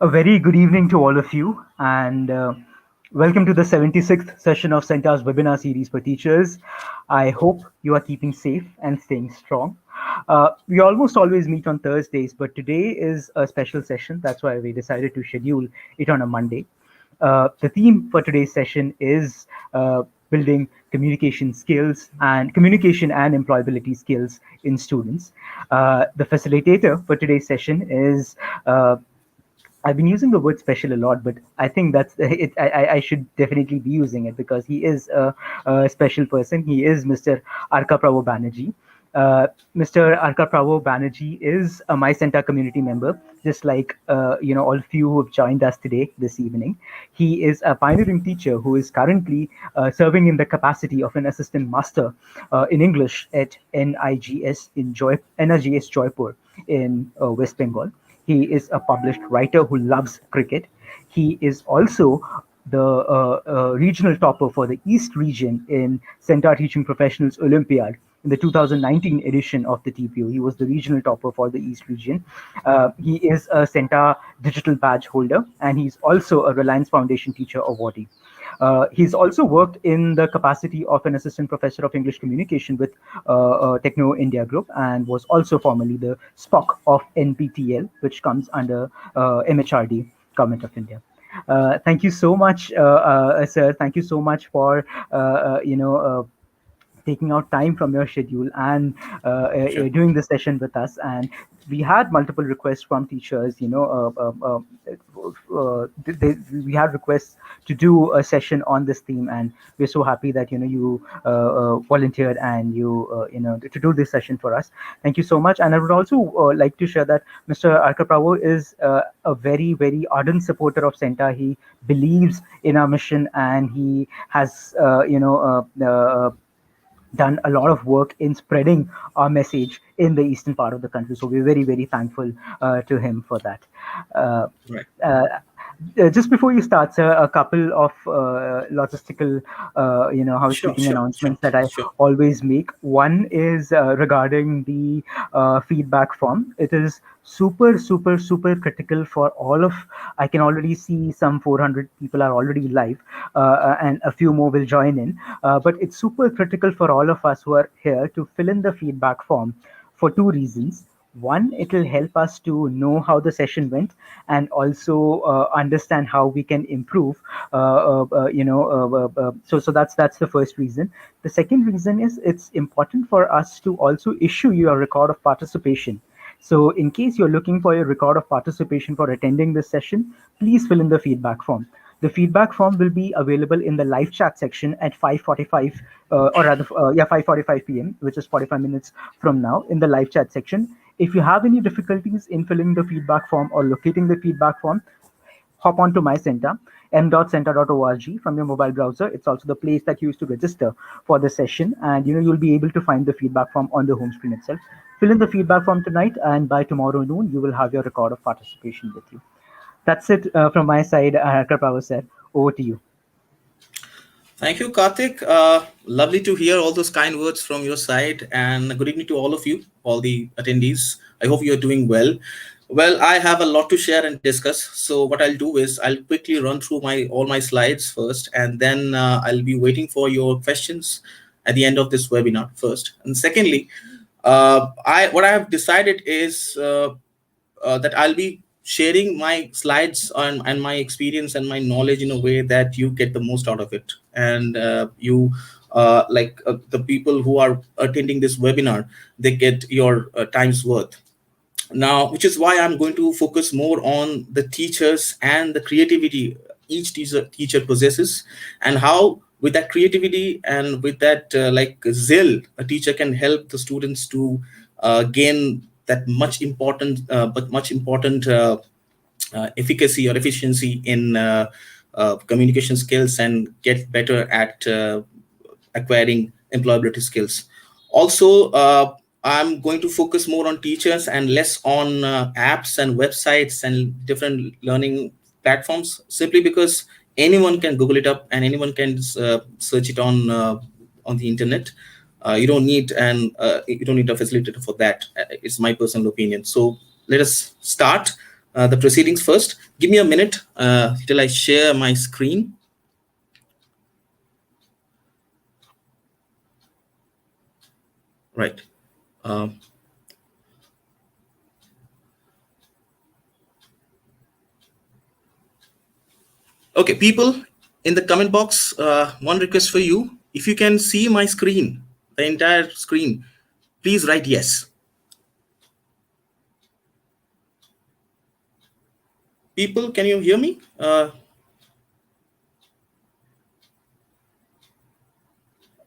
A very good evening to all of you, and welcome to the 76th session of CENTA's webinar series for teachers. I hope you are keeping safe and staying strong. We almost always meet on Thursdays, but today is a special session. That's why we decided to schedule it on a Monday. The theme for today's session is building communication and employability skills in students. The facilitator for today's session is I've been using the word special a lot, but I think that's it. I should definitely be using it because he is a special person. He is Mr. Arka Pravo Banerjee. Mr. Arka Pravo Banerjee is a My Center community member, just like all of you who have joined us today this evening. He is a pioneering teacher who is currently serving in the capacity of an assistant master in English at NIGS Joypur in West Bengal. He is a published writer who loves cricket. He is also the regional topper for the East region in CENTA Teaching Professionals Olympiad in the 2019 edition of the TPO. He was the regional topper for the East region. He is a CENTA digital badge holder, and he's also a Reliance Foundation Teacher Awardee. He's also worked in the capacity of an assistant professor of English communication with Techno India Group, and was also formerly the Spock of NPTL, which comes under MHRD, Government of India. Thank you so much, sir. Thank you so much for taking out time from your schedule and Sure. doing the session with us. And we had multiple requests from teachers. We had requests to do a session on this theme, and we're so happy that you volunteered and to do this session for us. Thank you so much. And I would also like to share that Mr. Arka Pravo is a very, very ardent supporter of CENTA. He believes in our mission, and he has done a lot of work in spreading our message in the eastern part of the country. So we're very, very thankful to him for that. Uh, Right. uh, just before you start, sir, a couple of logistical, Sure. housekeeping Sure. Sure. announcements that I Sure. always make. One is regarding the feedback form. It is super, super, super critical for all of. I can already see some 400 people are already live, and a few more will join in. But it's super critical for all of us who are here to fill in the feedback form for two reasons. One, it will help us to know how the session went, and also understand how we can improve. So that's the first reason. The second reason is it's important for us to also issue you a record of participation. So in case you're looking for a record of participation for attending this session, please fill in the feedback form. The feedback form will be available in the live chat section at 5:45, or rather, 5:45 p.m., which is 45 minutes from now, in the live chat section. If you have any difficulties in filling the feedback form or locating the feedback form, hop on to my center, m.center.org from your mobile browser. It's also the place that you use to register for the session, and you'll be able to find the feedback form on the home screen itself. Fill in the feedback form tonight, and by tomorrow noon, you will have your record of participation with you. That's it from my side. Karpawa said, over to you. Thank you, Karthik. Lovely to hear all those kind words from your side, and good evening to all of you, all the attendees. I hope you are doing well. Well, I have a lot to share and discuss. So what I'll do is I'll quickly run through my all my slides first, and then I'll be waiting for your questions at the end of this webinar first. And secondly, I what I have decided is that I'll be sharing my slides and my experience and my knowledge in a way that you get the most out of it. And the people who are attending this webinar, they get your time's worth. Now, which is why I'm going to focus more on the teachers and the creativity each teacher possesses, and how with that creativity and with that zeal, a teacher can help the students to gain that much important efficacy or efficiency in communication skills, and get better at acquiring employability skills. Also, I'm going to focus more on teachers and less on apps and websites and different learning platforms, simply because anyone can Google it up and anyone can search it on the internet. You don't need a facilitator for that. It's my personal opinion. So let us start. the proceedings first. Give me a minute till I share my screen. Right. Um, okay, people in the comment box, one request for you. If you can see my screen, the entire screen, please write yes. People, can you hear me?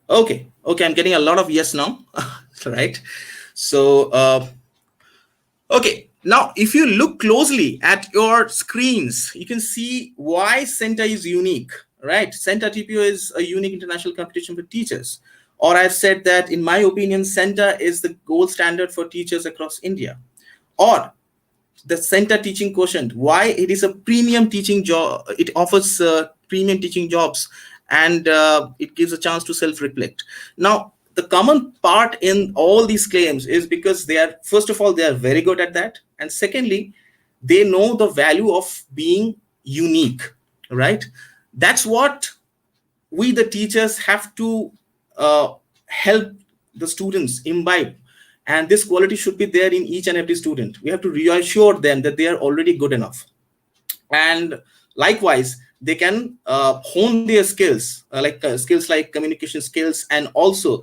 Okay, I'm getting a lot of yes now. Right. So, okay, now if you look closely at your screens, you can see why CENTA is unique, right? CENTA TPO is a unique international competition for teachers. Or I've said that, in my opinion, CENTA is the gold standard for teachers across India. Or the center teaching quotient, why it is a premium teaching job. It offers premium teaching jobs, and it gives a chance to self-reflect. Now, the common part in all these claims is because they are, first of all, they are very good at that, and secondly, they know the value of being unique, right? That's what we, the teachers, have to help the students imbibe, and this quality should be there in each and every student. We have to reassure them that they are already good enough, and likewise they can hone their skills, skills like communication skills, and also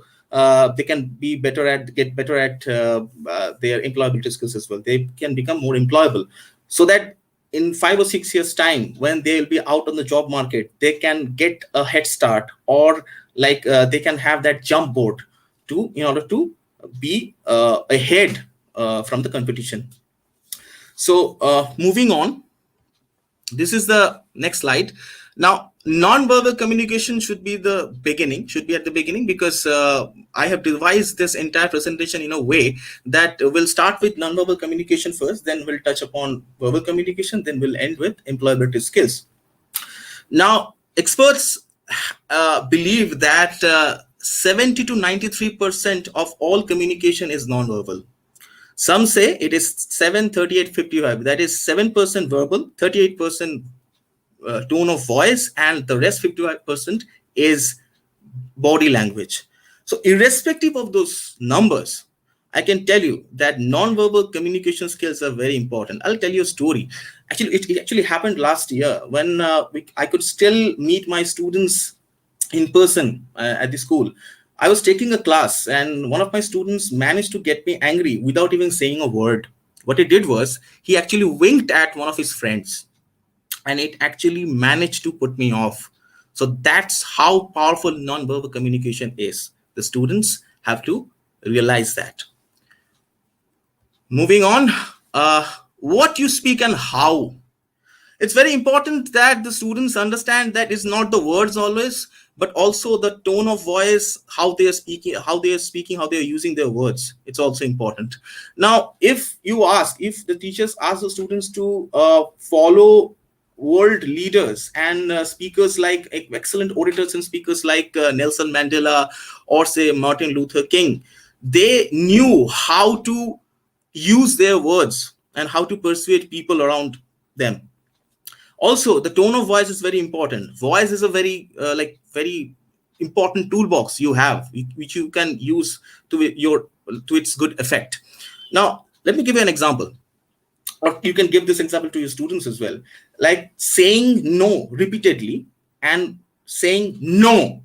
they can be better at get better at their employability skills as well. They can become more employable, so that in 5 or 6 years time, when they will be out on the job market, they can get a head start, or they can have that jump board to, in order to be ahead from the competition. So moving on, this is the next slide. Now, non-verbal communication should be the beginning, should be at the beginning, because I have devised this entire presentation in a way that we'll start with non-verbal communication first, then we'll touch upon verbal communication, then we'll end with employability skills. Now, experts believe that 70 to 93% of all communication is non-verbal. Some say it is 7, 38, 55. That is 7% verbal, 38% tone of voice, and the rest 55% is body language. So, irrespective of those numbers, I can tell you that non-verbal communication skills are very important. I'll tell you a story. Actually, it actually happened last year when I could still meet my students in person at the school. I was taking a class, and one of my students managed to get me angry without even saying a word. What he did was, he actually winked at one of his friends, and it actually managed to put me off. So that's how powerful non-verbal communication is. The students have to realize that. Moving on, what you speak and how. It's very important that the students understand that it's not the words always, but also the tone of voice, how they are speaking, how they are using their words. It's also important. Now, if the teachers ask the students to follow world leaders and speakers like excellent orators and speakers like Nelson Mandela, or say Martin Luther King, they knew how to use their words and how to persuade people around them. Also, the tone of voice is very important. Voice is a very important toolbox you have, which you can use to its good effect. Now, let me give you an example, or you can give this example to your students as well, like saying no repeatedly and saying no.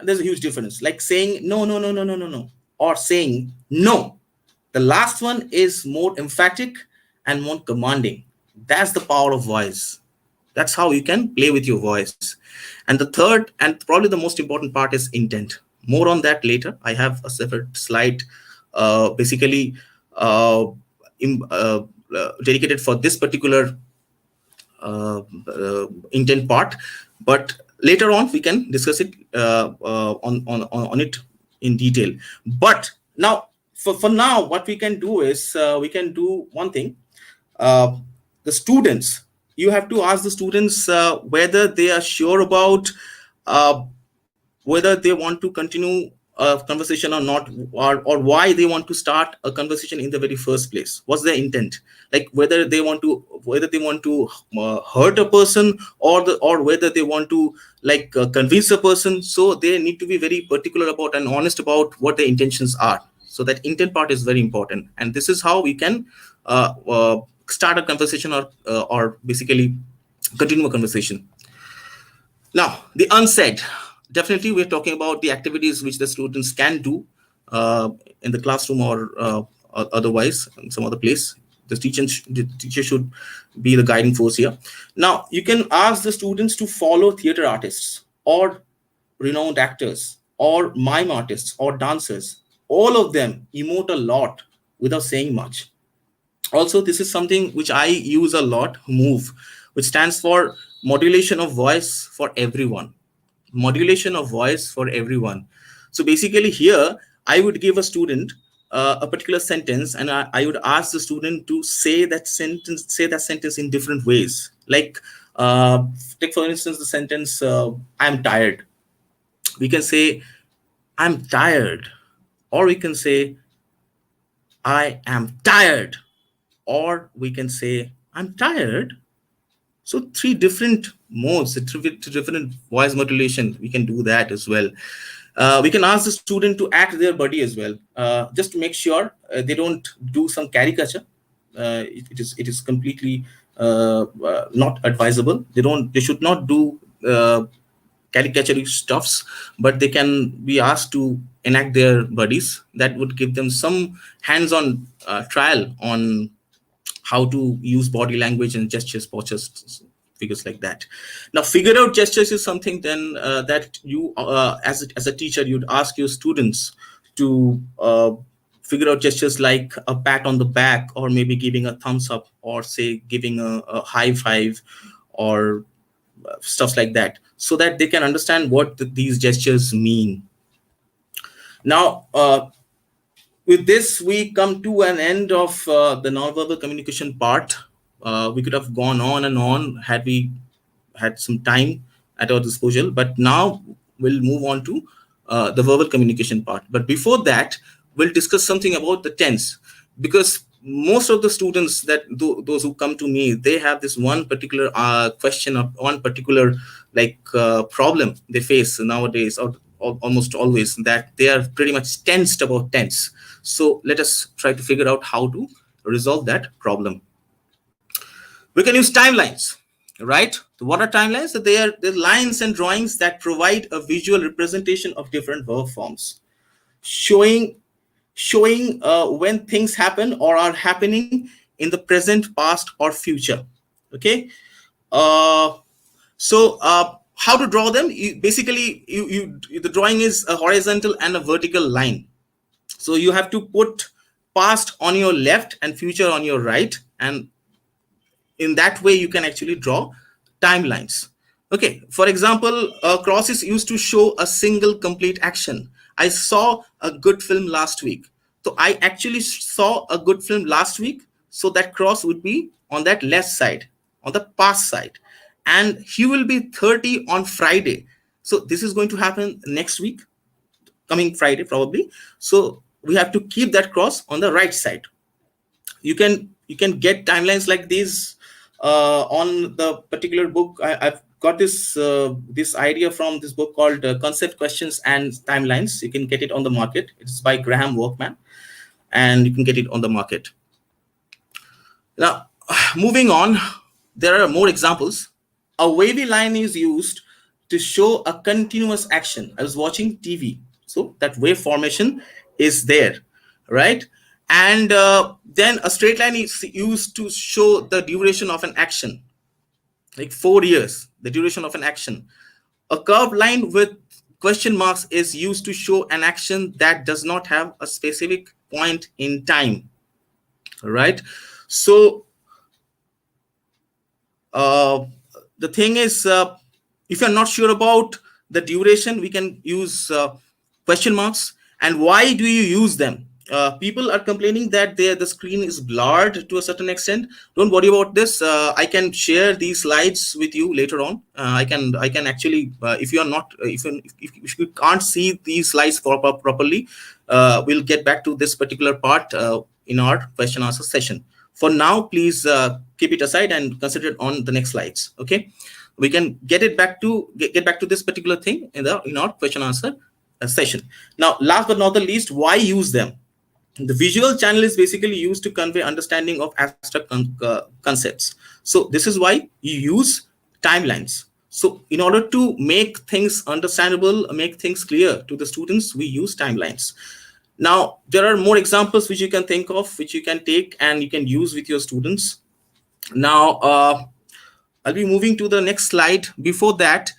There's a huge difference, like saying no, no, no, no, no, no, no, or saying no. The last one is more emphatic and more commanding. That's the power of voice. That's how you can play with your voice. And the third, and probably the most important part, is intent. More on that later. I have a separate slide basically dedicated for this particular intent part. But later on, we can discuss it on it in detail. But now, for now, what we can do is we can do one thing. The students, you have to ask the students whether they are sure about whether they want to continue a conversation or not, or why they want to start a conversation in the very first place. What's their intent? Like whether they want to hurt a person, or whether they want to convince a person. So they need to be very particular about and honest about what their intentions are. So that intent part is very important, and this is how we can start a conversation, or basically continue a conversation. Now, the unsaid. Definitely, we're talking about the activities which the students can do in the classroom, or otherwise in some other place. The teacher should be the guiding force here. Now, you can ask the students to follow theater artists, or renowned actors, or mime artists, or dancers. All of them emote a lot without saying much. Also, this is something which I use a lot, move, which stands for modulation of voice for everyone. Modulation of voice for everyone. So basically here I would give a student a particular sentence, and I would ask the student to say that sentence in different ways. Take for instance the sentence, I'm tired. We can say I'm tired, or we can say I am tired, or we can say I'm tired. So three different modes, different voice modulation. We can do that as well. We can ask the student to act their body as well, just to make sure they don't do some caricature. It is completely not advisable. They should not do caricature stuffs, but they can be asked to enact their bodies. That would give them some hands-on trial on how to use body language and gestures, postures, figures like that. Now, figured out gestures is something then that you, as a teacher, you'd ask your students to figure out gestures like a pat on the back, or maybe giving a thumbs up, or say giving a high five, or stuff like that, so that they can understand what these gestures mean. Now, with this, we come to an end of the nonverbal communication part. We could have gone on and on had we had some time at our disposal, but now we'll move on to the verbal communication part. But before that, we'll discuss something about the tense, because most of the students those who come to me, they have this one particular question, or one particular problem they face nowadays, or almost always, that they are pretty much tensed about tense. So let us try to figure out how to resolve that problem. We can use timelines, right? So what are timelines? So they're lines and drawings that provide a visual representation of different verb forms, showing when things happen or are happening in the present, past, or future. Okay. uh, how to draw them? The drawing is a horizontal and a vertical line. So you have to put past on your left and future on your right, and in that way you can actually draw timelines. Okay, for example, a cross is used to show a single complete action. I saw a good film last week. So I actually saw a good film last week, so that cross would be on that left side, on the past side. And he will be 30 on Friday. So this is going to happen next week, coming Friday probably. So we have to keep that cross on the right side. You can get timelines like these on the particular book. I've got this idea from this book called Concept, Questions, and Timelines. You can get it on the market. It's by Graham Workman, and you can get it on the market. Now, moving on, there are more examples. A wavy line is used to show a continuous action. I was watching TV, so that wave formation is there, right? And then a straight line is used to show the duration of an action, like 4 years, the duration of an action. A curved line with question marks is used to show an action that does not have a specific point in time, right? So the thing is, if you're not sure about the duration, we can use question marks. And why do you use them? People are complaining that the screen is blurred to a certain extent. Don't worry about this. I can share these slides with you later on. I can actually, if you are not, if you can't see these slides properly, we'll get back to this particular part in our question answer session. For now, please keep it aside and consider it on the next slides. Okay, we can get it back to get back to this particular thing in our question answer session. Now, last but not the least, why use them? The visual channel is basically used to convey understanding of abstract concepts. So this is why you use timelines. So in order to make things understandable, make things clear to the students, we use timelines. Now there are more examples which you can think of, which you can take and you can use with your students. Now I'll be moving to the next slide. Before that,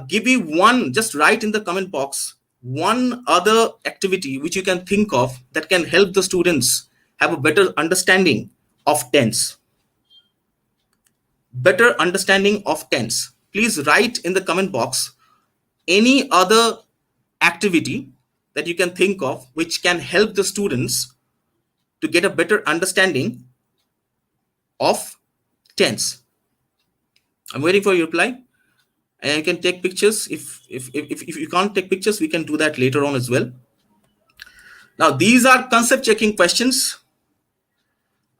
give me one, just write in the comment box one other activity which you can think of that can help the students have a better understanding of tense. Better understanding of tense. Please write in the comment box any other activity that you can think of which can help the students to get a better understanding of tense. I'm waiting for your reply. And you can take pictures. If you can't take pictures, we can do that later on as well. Now these are concept checking questions.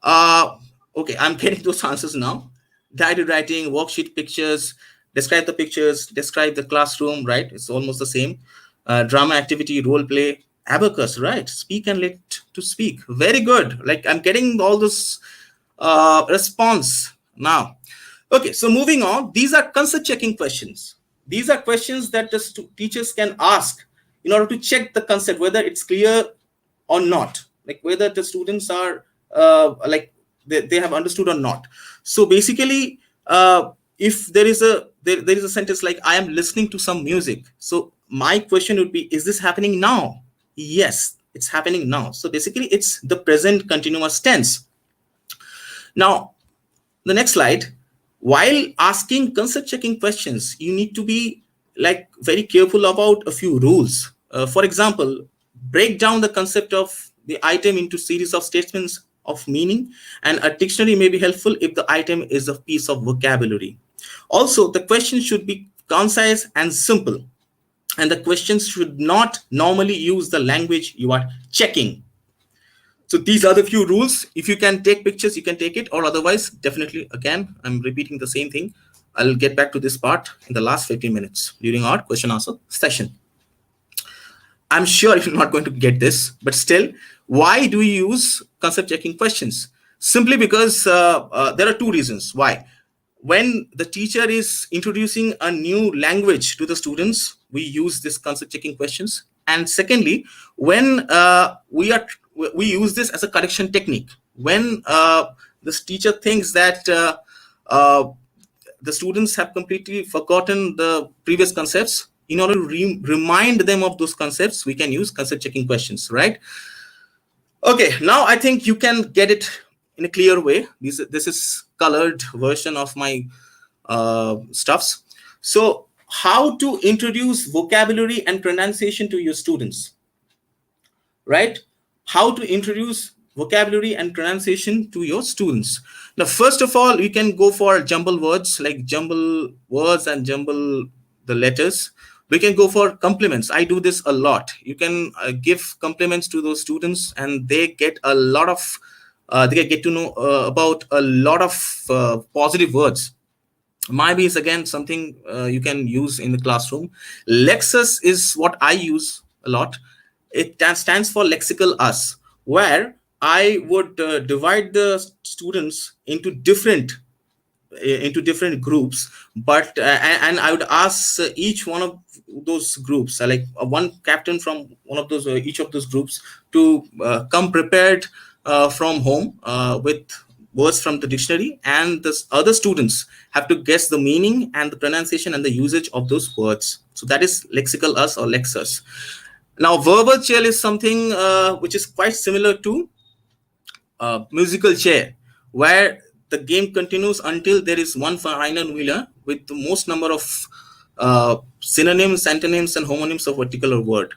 Okay, I'm getting those answers now. Guided writing, worksheet pictures, describe the pictures, describe the classroom, right? It's almost the same. Drama activity, role play, abacus, right? Speak and let to speak. Very good. Like I'm getting all this response now. Okay, so moving on, these are concept checking questions. These are questions that the teachers can ask in order to check the concept, whether it's clear or not, like whether the students are like they have understood or not. So basically, if there is a sentence like I am listening to some music, so my question would be, is this happening now? Yes, it's happening now. So basically it's the present continuous tense. Now the next slide. While asking concept checking questions, you need to be like very careful about a few rules. For example, break down the concept of the item into series of statements of meaning, and a dictionary may be helpful if the item is a piece of vocabulary. Also, the question should be concise and simple, and the questions should not normally use the language you are checking. So these are the few rules. If you can take pictures, you can take it, or otherwise, definitely, again, I'm repeating the same thing. I'll get back to this part in the last 15 minutes during our question answer session. I'm sure you're not going to get this, but still, why do we use concept checking questions? Simply because there are two reasons why. When the teacher is introducing a new language to the students, we use this concept checking questions. And secondly, when we use this as a correction technique. When this teacher thinks that the students have completely forgotten the previous concepts, in order to remind them of those concepts, we can use concept checking questions, right? Okay, now I think you can get it in a clear way. This is colored version of my stuffs. So how to introduce vocabulary and pronunciation to your students, right? How to introduce vocabulary and pronunciation to your students. Now, first of all, you can go for jumble words, like jumble words and jumble the letters. We can go for compliments. I do this a lot. You can give compliments to those students, and they get a lot of they get to know about a lot of positive words. Maybe is again something you can use in the classroom. Lexus is what I use a lot. It stands for lexical us, where I would divide the students into different groups, but and I would ask each one of those groups, like one captain from one of those each of those groups, to come prepared from home with words from the dictionary, and the other students have to guess the meaning and the pronunciation and the usage of those words. So that is lexical us or lexus. Now verbal chair is something which is quite similar to musical chair, where the game continues until there is one final winner with the most number of synonyms, antonyms, and homonyms of a particular word.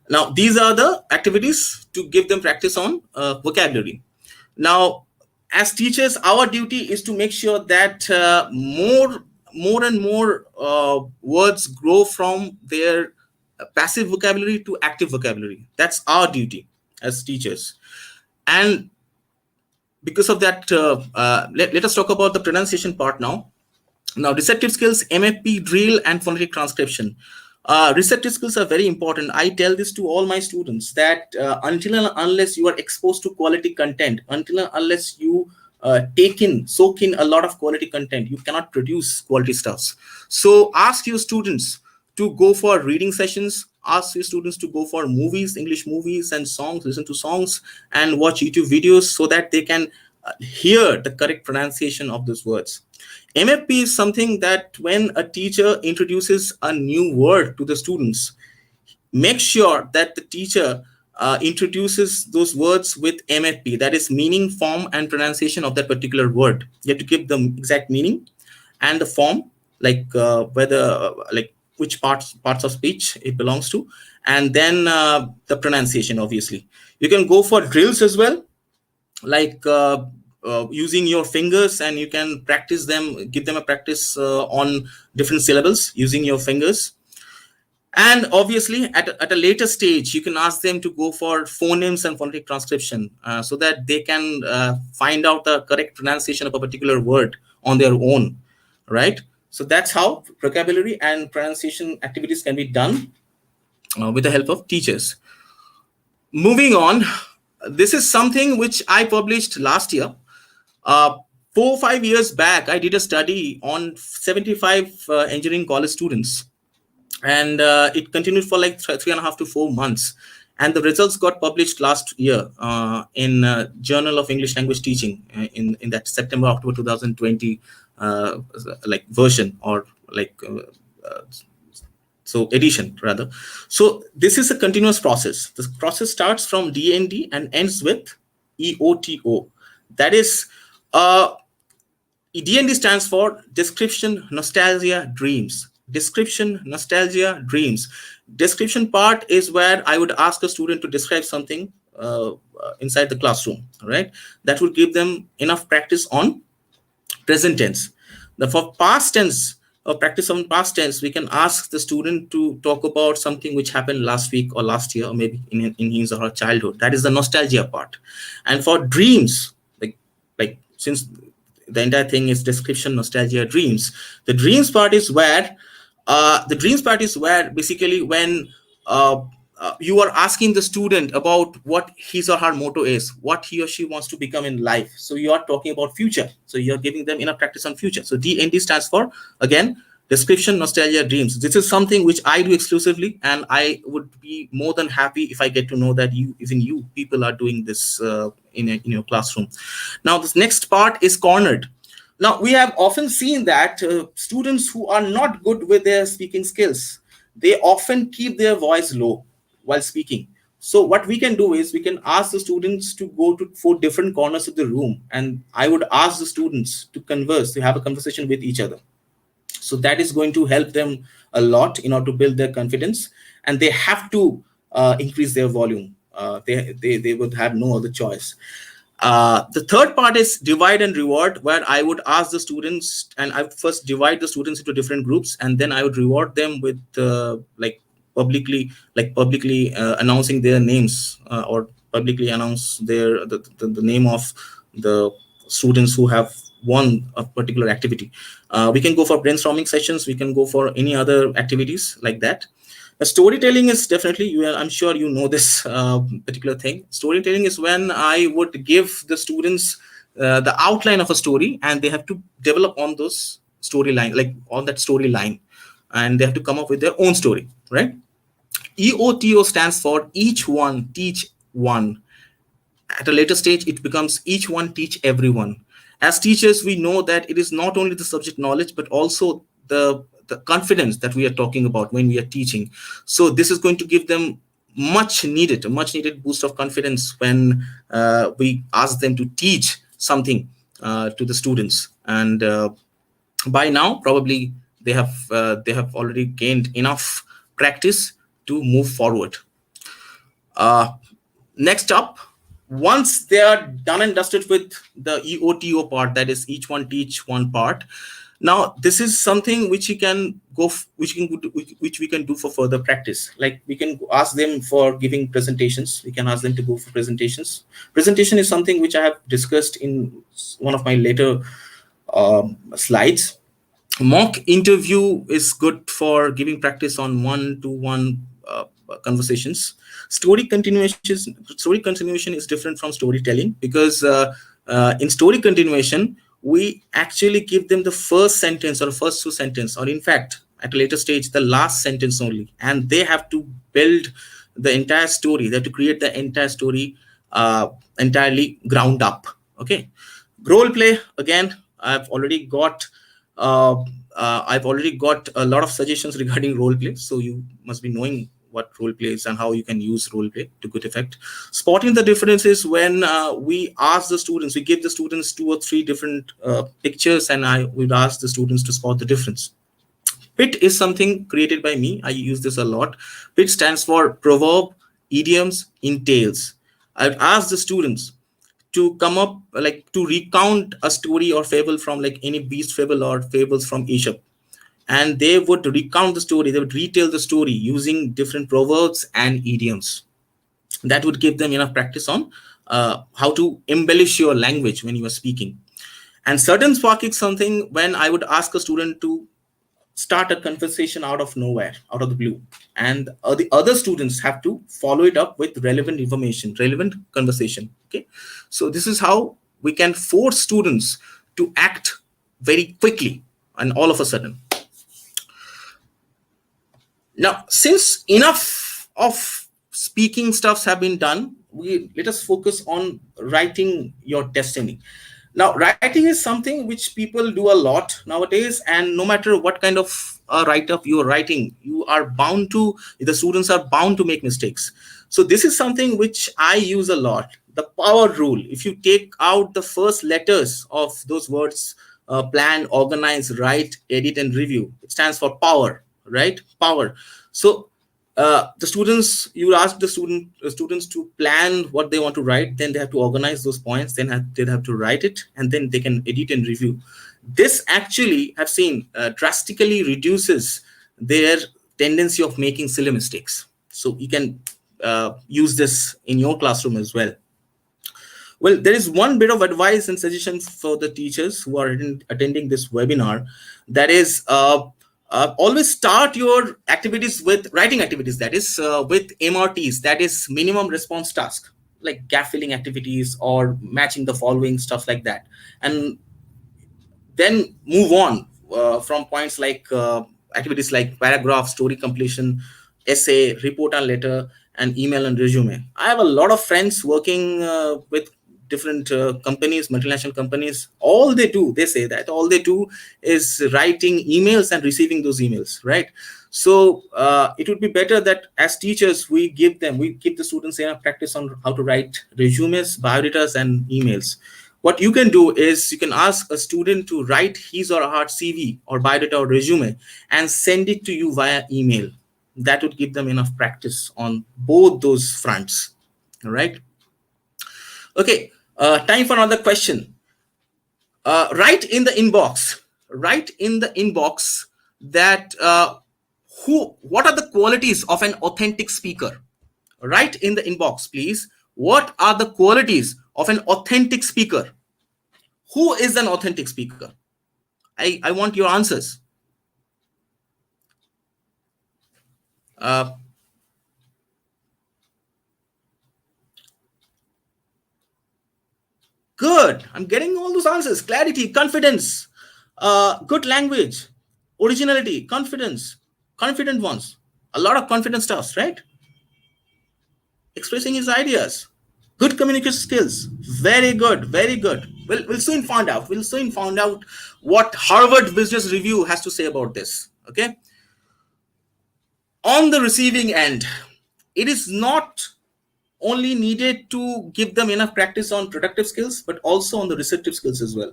Now, these are the activities to give them practice on vocabulary. Now, as teachers, our duty is to make sure that more and more words grow from their passive vocabulary to active vocabulary. That's our duty as teachers. And because of that, let us talk about the pronunciation part now. Now, receptive skills, MFP, drill, and phonetic transcription. Receptive skills are very important. I tell this to all my students that until and unless you are exposed to quality content, until and unless you soak in a lot of quality content, you cannot produce quality stuffs. So ask your students to go for reading sessions, ask your students to go for movies, English movies and songs, listen to songs and watch YouTube videos so that they can hear the correct pronunciation of those words. MFP is something that when a teacher introduces a new word to the students, make sure that the teacher introduces those words with MFP, that is meaning, form, and pronunciation of that particular word. You have to give the exact meaning and the form, like whether like which parts of speech it belongs to, and then the pronunciation. Obviously, you can go for drills as well, like using your fingers, and you can practice them, give them a practice on different syllables using your fingers. And obviously at a later stage you can ask them to go for phonemes and phonetic transcription, so that they can find out the correct pronunciation of a particular word on their own, right? So that's how vocabulary and pronunciation activities can be done with the help of teachers. Moving on, this is something which I published last year. 4 or 5 years back, I did a study on 75 engineering college students, and it continued for like 3.5 to 4 months. And the results got published last year in Journal of English Language Teaching in that September October 2020 like version, or like so edition rather. So this is a continuous process. The process starts from DND and ends with EOTO. That is DND stands for description, nostalgia, dreams. Description, nostalgia, dreams. Description part is where I would ask a student to describe something inside the classroom, right? That would give them enough practice on present tense. The for past tense, or practice on past tense, we can ask the student to talk about something which happened last week or last year, or maybe in his or her childhood. That is the nostalgia part. And for dreams, like since the entire thing is description, nostalgia, dreams, the dreams part is where basically when you are asking the student about what his or her motto is, what he or she wants to become in life. So you are talking about future, so you're giving them enough practice on future. So DND stands for, again, description, nostalgia, dreams. This is something which I do exclusively, and I would be more than happy if I get to know that you people are doing this in your classroom. Now this next part is cornered. Now we have often seen that students who are not good with their speaking skills, they often keep their voice low while speaking. So what we can do is we can ask the students to go to 4 different corners of the room, and I would ask the students to converse, to have a conversation with each other. So that is going to help them a lot in order to build their confidence, and they have to increase their volume. They would have no other choice. The third part is divide and reward, where I would ask the students, and I would first divide the students into different groups, and then I would reward them with publicly announcing their names, or publicly announce the name of the students who have won a particular activity. We can go for brainstorming sessions, we can go for any other activities like that. Storytelling is definitely, I'm sure you know this particular thing. Storytelling is when I would give the students the outline of a story, and they have to develop on those storyline, like on that storyline, and they have to come up with their own story, right? EOTO stands for each one teach one. At a later stage, it becomes each one teach everyone. As teachers, we know that it is not only the subject knowledge, but also the confidence that we are talking about when we are teaching. So this is going to give them a much needed boost of confidence when we ask them to teach something to the students. And by now, probably they have already gained enough practice to move forward. Uh, Next up, once they are done and dusted with the EOTO part, that is each one teach one part. Now this is something which you can which we can do for further practice. Like we can ask them for giving presentations. We can ask them to go for presentations. Presentation is something which I have discussed in one of my later slides. Mock interview is good for giving practice on one-to-one conversations. Story continuation is different from storytelling, because in story continuation we actually give them the first sentence or first two sentence, or in fact at a later stage the last sentence only, and they have to build the entire story. They have to create the entire story entirely ground up. Okay. Role play, again, uh, I've already got a lot of suggestions regarding role play, so you must be knowing what role play is and how you can use role play to good effect. Spotting the differences, when we give the students two or three different pictures, and I would ask the students to spot the difference. PIT is something created by me. I use this a lot. PIT stands for proverb, idioms, entails. I've asked the students to come up, like to recount a story or fable from like any beast fable or fables from Aesop, and they would recount the story, they would retell the story using different proverbs and idioms. That would give them enough practice on how to embellish your language when you are speaking. And certain spark is something when I would ask a student to start a conversation out of nowhere, out of the blue, and the other students have to follow it up with relevant information, relevant conversation. Okay, so this is how we can force students to act very quickly and all of a sudden. Now, since enough of speaking stuffs have been done, we let us focus on writing your destiny. Now, writing is something which people do a lot nowadays, and no matter what kind of write up you are writing, the students are bound to make mistakes. So this is something which I use a lot. The power rule. If you take out the first letters of those words, plan, organize, write, edit, and review, it stands for power, right? Power. So the students, you ask students to plan what they want to write, then they have to organize those points, then they have to write it, and then they can edit and review. This actually, I've seen, drastically reduces their tendency of making silly mistakes. So you can use this in your classroom as well. Well, there is one bit of advice and suggestion for the teachers who are attending this webinar. That is, always start your activities with writing activities. That is with MRTs. That is minimum response task, like gap filling activities or matching the following, stuff like that. And then move on from points like activities like paragraph, story completion, essay, report and letter, and email and resume. I have a lot of friends working with different companies, multinational companies. All they do, they say that all they do is writing emails and receiving those emails, right? So it would be better that as teachers we give the students enough practice on how to write resumes, biodatas, and emails. What you can do is you can ask a student to write his or her CV or biodata or resume and send it to you via email. That would give them enough practice on both those fronts. All right. Okay. Time for another question. Write in the inbox. Write in the inbox that what are the qualities of an authentic speaker? Write in the inbox, please. What are the qualities of an authentic speaker? Who is an authentic speaker? I want your answers. Good. I'm getting all those answers. Clarity, confidence, good language, originality, confidence, confident ones. A lot of confident stuffs, right? Expressing his ideas, good communication skills. Very good, very good. We'll soon find out. We'll soon find out what Harvard Business Review has to say about this. Okay. On the receiving end, it is not only needed to give them enough practice on productive skills, but also on the receptive skills as well.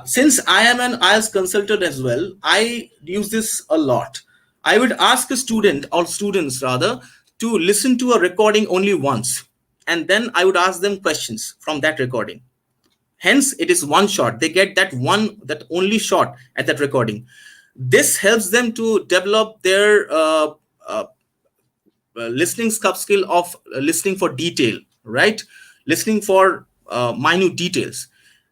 Since I am an IELTS consultant as well, I use this a lot. I would ask a student or students rather to listen to a recording only once, and then I would ask them questions from that recording. Hence, it is one shot. They get that only shot at that recording. This helps them to develop their uh, listening skill of listening for detail, right? Listening for minute details.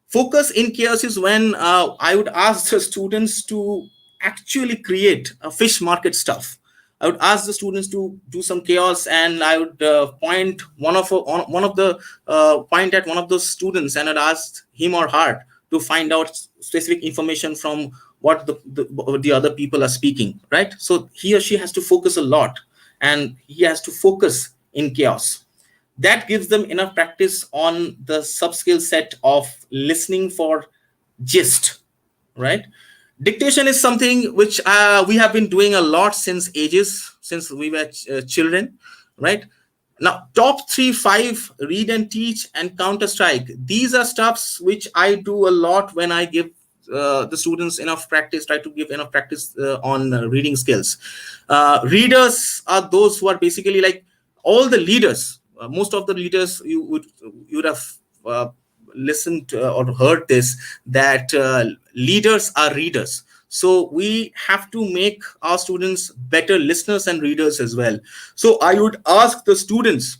Focus in chaos is when I would ask the students to actually create a fish market stuff. I would ask the students to do some chaos, and I would point one of the point at one of those students, and I'd ask him or her to find out specific information from what the other people are speaking, right? So he or she has to focus a lot, and he has to focus in chaos. That gives them enough practice on the sub skill set of listening for gist, right? Dictation is something which we have been doing a lot since ages, since we were children, right? Now, top 3, 5, read and teach, and counter strike. These are stuffs which I do a lot when I give the students enough practice, try to give enough practice on reading skills. Readers are those who are basically like all the leaders. Most of the leaders you would have listened or heard this, that leaders are readers. So we have to make our students better listeners and readers as well. So I would ask the students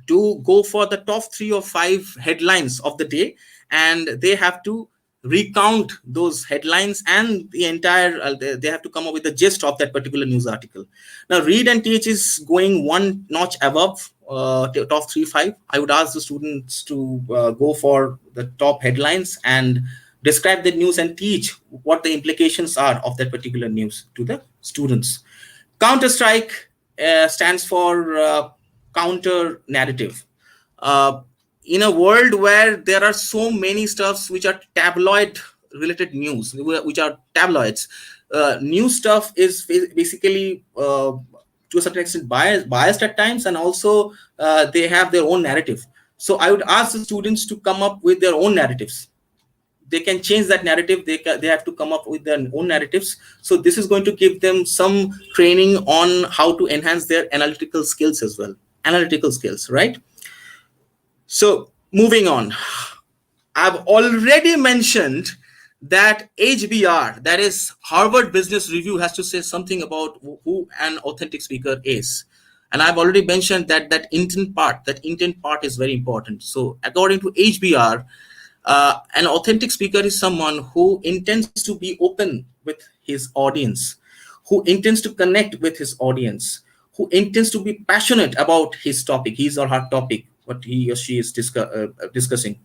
to go for the top 3 or 5 headlines of the day, and they have to recount those headlines and the entire they have to come up with the gist of that particular news article. Now, read and teach is going one notch above top 3, 5. I would ask the students to go for the top headlines and describe the news and teach what the implications are of that particular news to the students. Counter strike stands for counter narrative. Uh, in a world where there are so many stuffs which are tabloid related news, which are tabloids, new stuff is basically to a certain extent biased at times, and also they have their own narrative. So I would ask the students to come up with their own narratives. They can change that narrative. They have to come up with their own narratives. So this is going to give them some training on how to enhance their analytical skills as well. Analytical skills, right? So moving on, I've already mentioned that HBR, that is Harvard Business Review, has to say something about who an authentic speaker is. And I've already mentioned that intent part is very important. So according to HBR, an authentic speaker is someone who intends to be open with his audience, who intends to connect with his audience, who intends to be passionate about his topic, his or her topic, what he or she is discussing,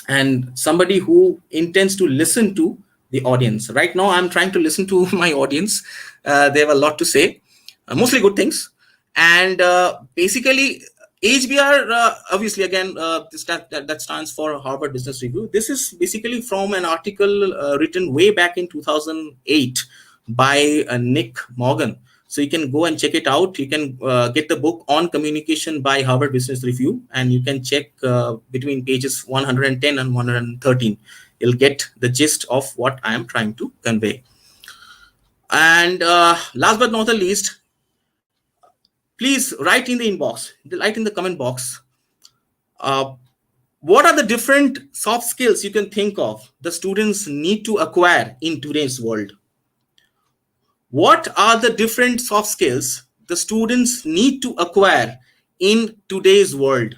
and somebody who intends to listen to the audience. Right now, I'm trying to listen to my audience. They have a lot to say, mostly good things. And basically, HBR, obviously, again, that stands for Harvard Business Review. This is basically from an article written way back in 2008 by Nick Morgan. So you can go and check it out. You can get the book On Communication by Harvard Business Review, and you can check between pages 110 and 113. You'll get the gist of what I am trying to convey. And last but not the least, please write in the inbox, write in the comment box, what are the different soft skills you can think of the students need to acquire in today's world? What are the different soft skills the students need to acquire in today's world?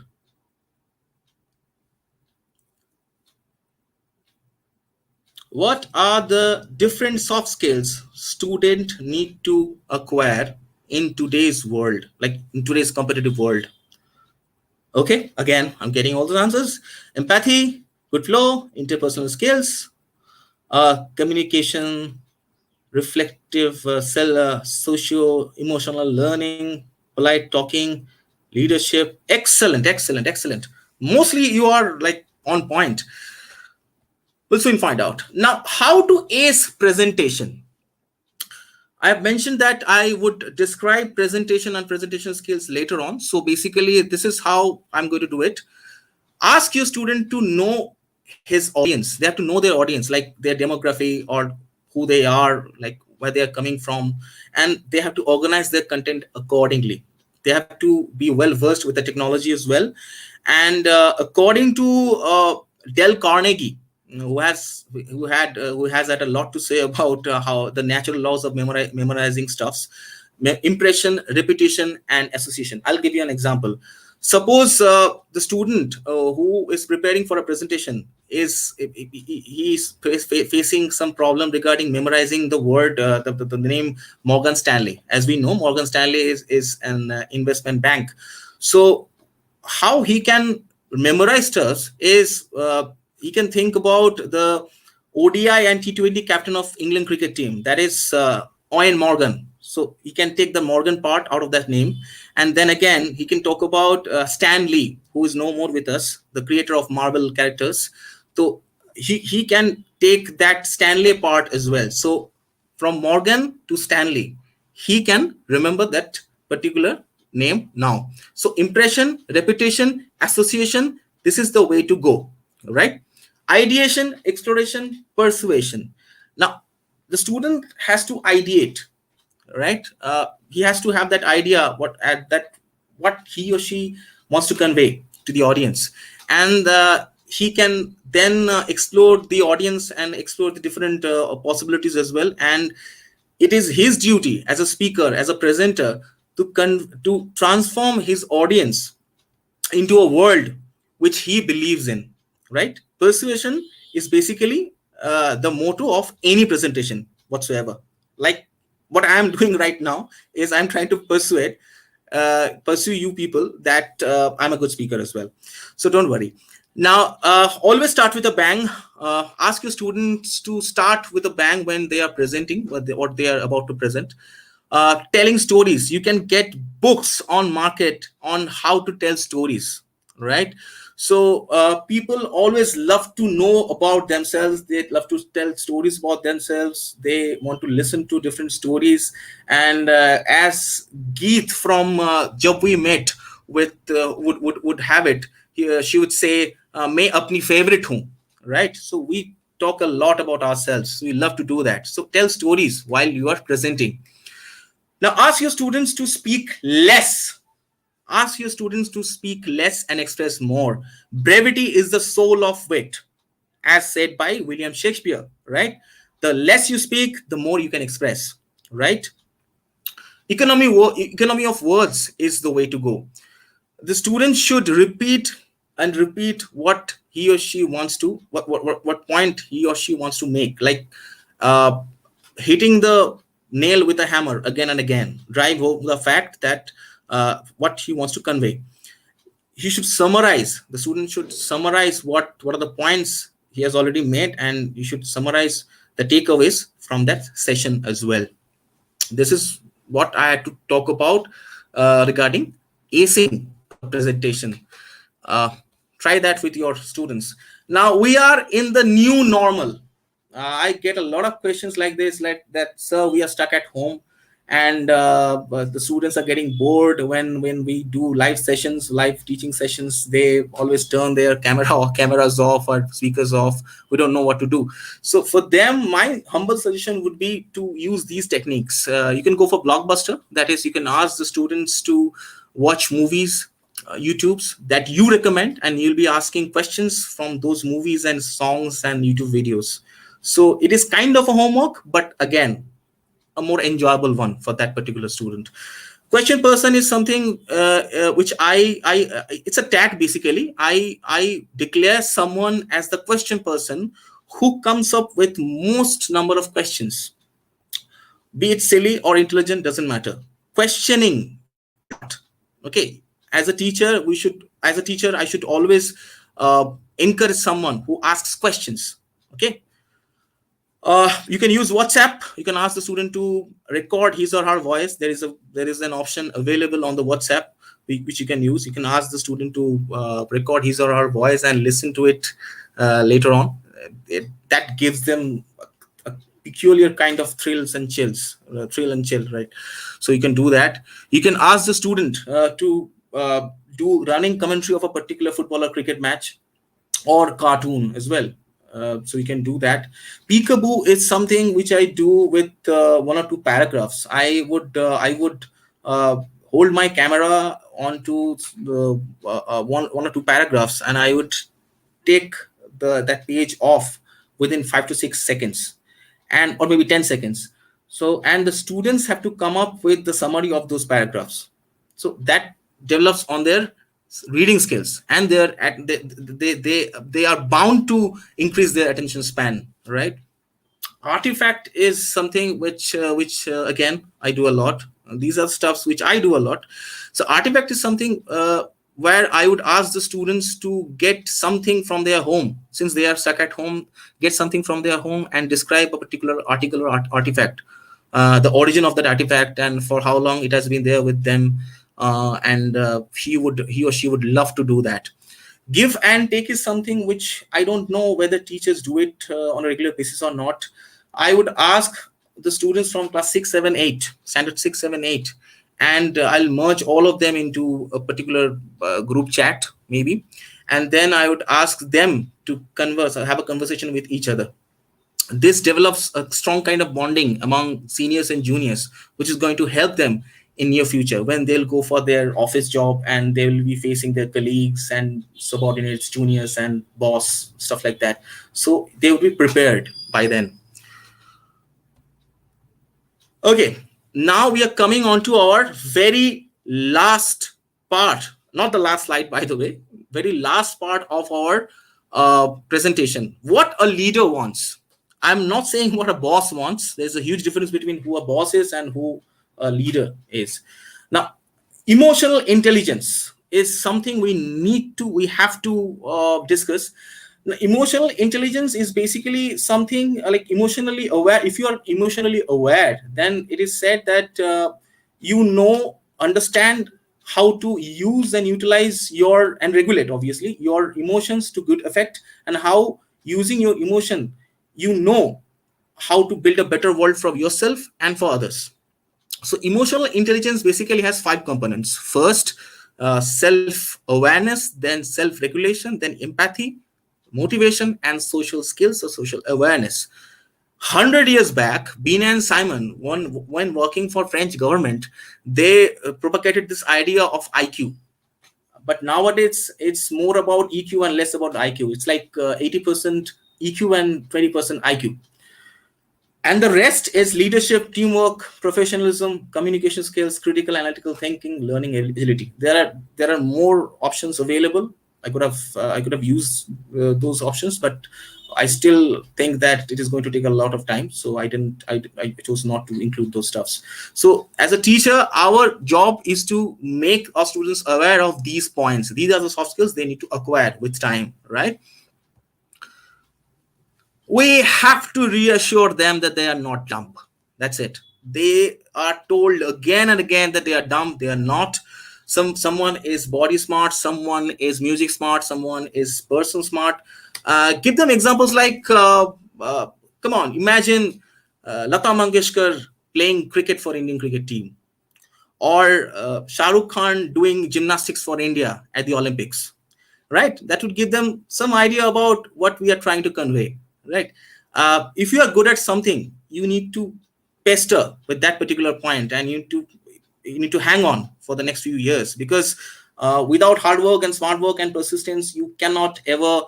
What are the different soft skills students need to acquire in today's world, like in today's competitive world? Okay, again, I'm getting all the answers. Empathy, good flow, interpersonal skills, communication, reflective, socio-emotional learning, polite talking, leadership. Excellent, excellent, excellent. Mostly you are like on point. We'll soon find out. Now, how to ace presentation. I have mentioned that I would describe presentation and presentation skills later on. So basically, this is how I'm going to do it. Ask your student to know his audience. They have to know their audience, like their demography or who they are, like where they are coming from, and they have to organize their content accordingly. They have to be well versed with the technology as well. And according to Dale Carnegie, who has had a lot to say about how the natural laws of memorizing stuffs, impression, repetition, and association. I'll give you an example. Suppose the student who is preparing for a presentation he's facing some problem regarding memorizing the word, the name Morgan Stanley. As we know, Morgan Stanley is an investment bank. So how he can memorize stuff is he can think about the ODI and T20 captain of England cricket team, that is Owen Morgan. So he can take the Morgan part out of that name, and then again he can talk about Stan Lee, who is no more with us, the creator of Marvel characters. So he can take that Stanley part as well. So from Morgan to Stanley, he can remember that particular name now. So impression, repetition, association, this is the way to go, right? Ideation, exploration, persuasion. Now the student has to ideate, right? He has to have that idea what he or she wants to convey to the audience, and he can then explore the audience and explore the different possibilities as well. And it is his duty as a speaker, as a presenter, to transform his audience into a world which he believes in, right? Persuasion is basically the motto of any presentation whatsoever. Like what I am doing right now is I'm trying to pursue you people that I'm a good speaker as well. So don't worry. Now, always start with a bang. Ask your students to start with a bang when they are presenting what they are about to present. Telling stories, you can get books on market on how to tell stories, right? So people always love to know about themselves, they love to tell stories about themselves, they want to listen to different stories. And as Geet from Jab We Met with would have it, she would say मैं अपनी favorite हूँ, right? So we talk a lot about ourselves, we love to do that. So tell stories while you are presenting. Now, ask your students to speak less. Ask your students to speak less and express more. Brevity is the soul of wit, as said by William Shakespeare, right? The less you speak, the more you can express, right? Economy of words is the way to go. The student should repeat and repeat what he or she wants to, what point he or she wants to make, like uh, hitting the nail with a hammer again and again, drive home the fact that what he wants to convey. He should summarize, the student should summarize what are the points he has already made, and you should summarize the takeaways from that session as well. This is what I had to talk about regarding acing a presentation. uh, Try that with your students. Now we are in the new normal. I get a lot of questions like this, like that, sir, we are stuck at home, and but the students are getting bored when we do live sessions, live teaching sessions. They always turn their cameras off or speakers off. We don't know what to do. So for them, my humble suggestion would be to use these techniques. You can go for Blockbuster. That is, you can ask the students to watch movies, YouTubes that you recommend, and you'll be asking questions from those movies and songs and YouTube videos. So it is kind of a homework, but again, a more enjoyable one for that particular student. Question person is something which it's a tag basically. I declare someone as the question person who comes up with most number of questions, be it silly or intelligent, doesn't matter. Questioning is the art. Okay, as a teacher, I should always encourage someone who asks questions. Okay, you can use WhatsApp. You can ask the student to record his or her voice. There is an option available on the WhatsApp which you can use. You can ask the student to record his or her voice and listen to it later on. That gives them a peculiar kind of thrill and chill, right? So you can do that. You can ask the student to do running commentary of a particular football or cricket match, or cartoon as well. So you can do that. Peekaboo is something which I do with one or two paragraphs. I would hold my camera onto the one or two paragraphs, and I would take that page off within 5 to 6 seconds, and or maybe 10 seconds. So, and the students have to come up with the summary of those paragraphs. So that develops on their reading skills, and they are bound to increase their attention span, right? Artifact is something which again I do a lot. These are stuffs which I do a lot. So artifact is something where I would ask the students to get something from their home, since they are stuck at home. Get something from their home and describe a particular article or artifact, the origin of that artifact, and for how long it has been there with them. And he or she would love to do that. Give and take is something which I don't know whether teachers do it on a regular basis or not. I would ask the students from class 6, 7, 8, standard 6, 7, 8, and I'll merge all of them into a particular group chat, maybe. And then I would ask them to converse or have a conversation with each other. This develops a strong kind of bonding among seniors and juniors, which is going to help them in near future when they'll go for their office job, and they will be facing their colleagues and subordinates, juniors and boss, stuff like that. So they will be prepared by then. Okay, now we are coming on to our very last part, not the last slide, by the way, very last part of our presentation. What a leader wants. I'm not saying what a boss wants. There's a huge difference between who a boss is and who a leader is. Now, emotional intelligence is something we have to discuss. Now, emotional intelligence is basically something like emotionally aware. If you are emotionally aware, then it is said that understand how to use and utilize and regulate, obviously, your emotions to good effect, and how using your emotion, how to build a better world for yourself and for others. So emotional intelligence basically has 5 components. First, self-awareness, then self-regulation, then empathy, motivation, and social skills or social awareness. 100 years back, Bean and Simon, when working for French government, they propagated this idea of IQ. But nowadays, it's more about EQ and less about IQ. It's like 80% EQ and 20% IQ. And the rest is leadership, teamwork, professionalism, communication skills, critical analytical thinking, learning agility. There are more options available. I could have used those options, but I still think that it is going to take a lot of time. So I chose not to include those stuffs. So as a teacher, our job is to make our students aware of these points. These are the soft skills they need to acquire with time, right? We have to reassure them that they are not dumb. That's it. They are told again and again that they are dumb. They are not. Someone is body smart, someone is music smart, someone is person smart. Give them examples like, come on, imagine Lata Mangeshkar playing cricket for Indian cricket team, or Shah Rukh Khan doing gymnastics for India at the Olympics, right? That would give them some idea about what we are trying to convey, right? If you are good at something, you need to pester with that particular point, and you need to hang on for the next few years, because without hard work and smart work and persistence, you cannot ever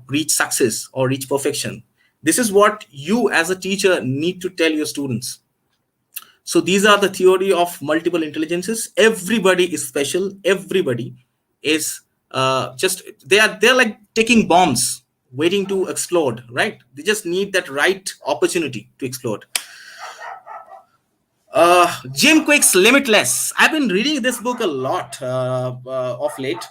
reach success or reach perfection. This is what you as a teacher need to tell your students. So these are the theory of multiple intelligences. Everybody is special. Everybody is they're like taking bombs waiting to explode, right? They just need that right opportunity to explode. Jim Quick's Limitless. I've been reading this book a lot of late.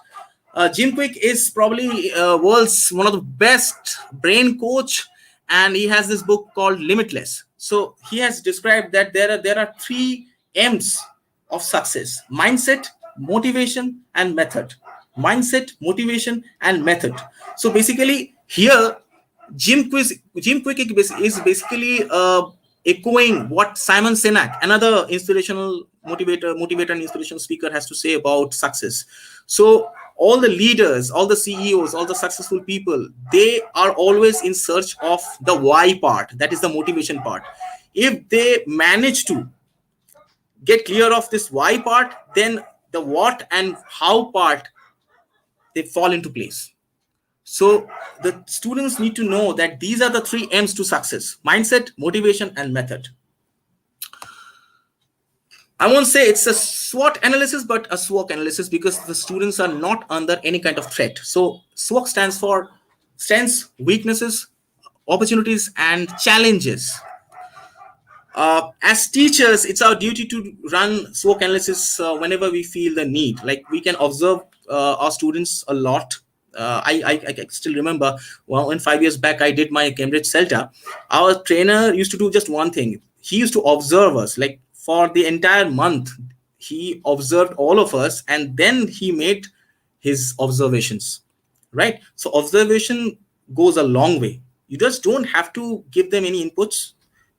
Jim Quick is probably world's one of the best brain coach, and he has this book called Limitless. So he has described that there are 3 M's of success: mindset, motivation, and method. Mindset, motivation, and method. So basically, here Jim Quick is basically echoing what Simon Sinek, another inspirational motivator and inspirational speaker, has to say about success. So all the leaders, all the CEOs, all the successful people, they are always in search of the why part. That is the motivation part. If they manage to get clear of this why part, then the what and how part, they fall into place. So the students need to know that these are the three M's to success: mindset, motivation, and method. I won't say it's a SWOT analysis, but a SWOT analysis, because the students are not under any kind of threat. So SWOT stands for strengths, weaknesses, opportunities, and challenges. As teachers, it's our duty to run SWOT analysis whenever we feel the need. Like, we can observe our students a lot. I still remember, well, when 5 years back I did my Cambridge CELTA, our trainer used to do just one thing. He used to observe us, like for the entire month. He observed all of us, and then he made his observations. Right? So observation goes a long way. You just don't have to give them any inputs,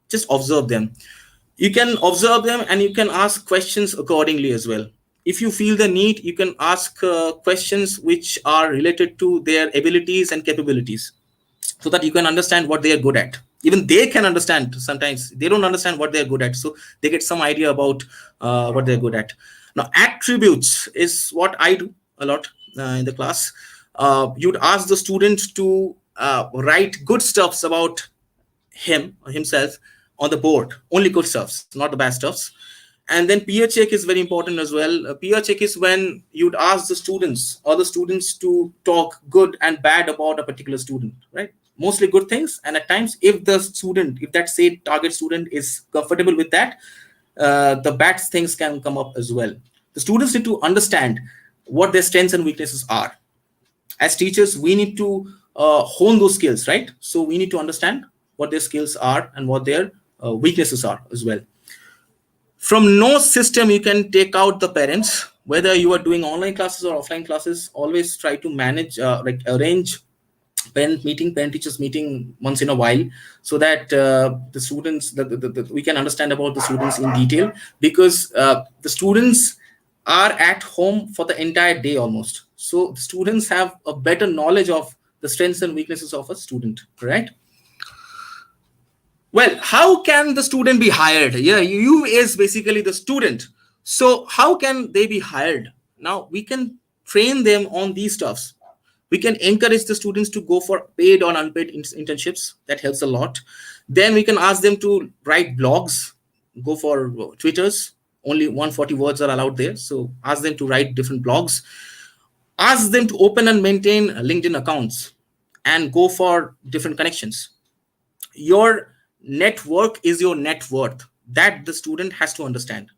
just observe them. You can observe them and you can ask questions accordingly as well. If you feel the need, you can ask questions which are related to their abilities and capabilities, so that you can understand what they are good at. Even they can understand. Sometimes they don't understand what they're good at, so they get some idea about what they're good at. Now, attributes is what I do a lot in the class. You'd ask the student to write good stuffs about him or himself on the board. Only good stuffs, not the bad stuffs. And then peer check is very important as well. Peer check is when you'd ask the students, or the students, to talk good and bad about a particular student, right? Mostly good things. And at times, if the student, if that say target student is comfortable with that, the bad things can come up as well. The students need to understand what their strengths and weaknesses are. As teachers, we need to hone those skills, right? So we need to understand what their skills are and what their weaknesses are as well. From no system, you can take out the parents. Whether you are doing online classes or offline classes, always try to manage, like arrange parent teachers meeting once in a while, so that the students, we can understand about the students in detail, because the students are at home for the entire day almost. So the students have a better knowledge of the strengths and weaknesses of a student, right? Well, how can the student be hired? Yeah, you is basically the student. So how can they be hired? Now we can train them on these stuffs. We can encourage the students to go for paid or unpaid internships. That helps a lot. Then we can ask them to write blogs, go for Twitters. Only 140 words are allowed there. So ask them to write different blogs. Ask them to open and maintain LinkedIn accounts and go for different connections. Your network is your net worth. That the student has to understand.